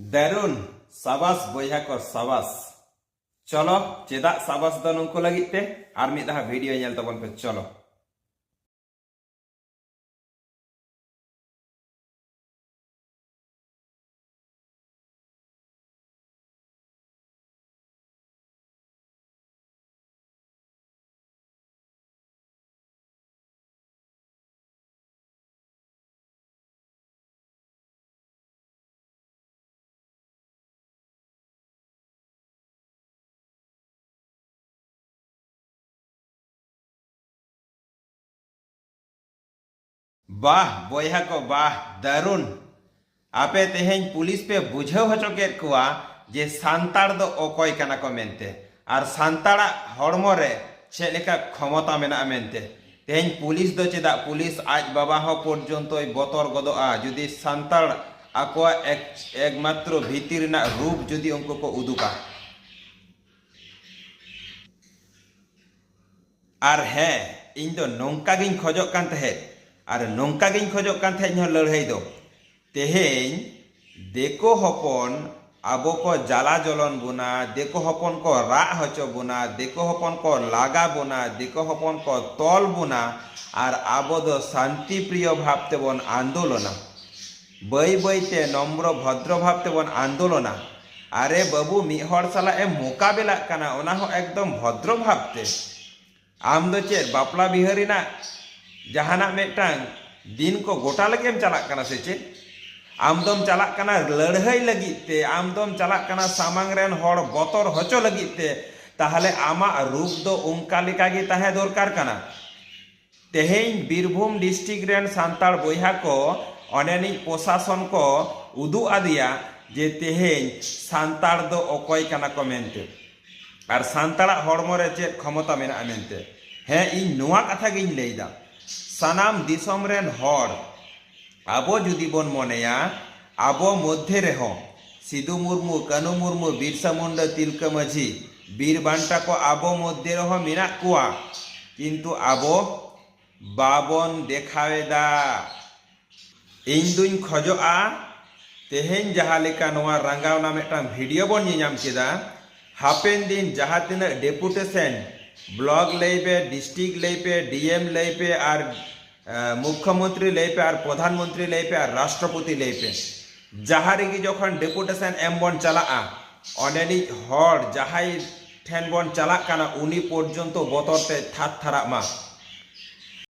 दारुण साबास बयहा को साबास। चलो चेदा साबास दो नुंकु लगित ते आर मिद दहा वीडियो नेल तबन पे चलो। वाह बयहा को वाह दारुण आपे तेहें पुलिस पे बुझाव हचो केद कुआ जे सांताड़ दो ओकय काना को मेनते आर सांताड़ा हड़मो रे चेद लेका क्षमता मेना मेनते तेहें पुलिस दो चेदा पुलिस आज बाबा हो पर्यन्तोय बतर गदोआ जुदी सांताड़ आकोआ एकमात्र भीतिर ना रूप जुदी उनको को उदुका आर हे इन दो नोंका गिन खोजोग कान तहे आर नोंका गिन खोजोग कान तहे लड़ाई दो तेहें देखो हपन आबो को जाला जलन बुना देखो हपन को रा हचो बुना देखो हपन को लागा बुना देखो हपन को तल बुना आर आबो दो शांति प्रिय भावते बन आंदोलना बई बईते नम्र भद्र भावते बन आंदोलना आरे बाबू मिहर साला ए मोकाबिला काना ओना हो एकदम भद्र भावते आम दो चेद बापला बिहारी ना जहाना मेटांग दिन को गोटा लगे चलाक काना से चेद आमदम चलाक काना लड़ाई लगिते आमदम चलाक काना सामांग रेन हर बतर हचो लगिते ताहले आमा रूप दो उनका लिका गे ताहे दरकार काना तेहें बीरभूम डिस्ट्रिक्ट रेन सांताड़ बयहा को अनेनी प्रशासन को उदु आदिया जे तेहें सांताड़ दो ओकय काना को मेनते आर सांताड़ा हड़मो रे चेद क्षमता मेना मेनते हे इन नुआ कथा गिन लैदा सानाम दिसम रेन हर आबो जुदी बन मनेया आबो मध्य रेहो सिदु मुर्मू कानू मुर्मू बिरसा मुंडा तिलका माझी बीर बांटा को आबो मध्य रेहो मेना कुआ किंतु आबो बाबन देखावेदा इन दुइन खजोआ तेहें जहां लेका नोआ रंगावना मेटां वीडियो बन नियाम केदा हापेन दिन जहां तिना डेपुटेशन ब्लॉक लैपे डिस्ट्रिक्ट लैपे डीएम लैपे आर मुख्यमंत्री लैपे आर प्रधानमंत्री लैपे आर राष्ट्रपति लैपे जहां रेगी जखन डेपुटेशन एम बन चलाआ अनेनी हर जहां ठेन बन चलाक काना उनी पर्यन्त बतरते थार थारा मा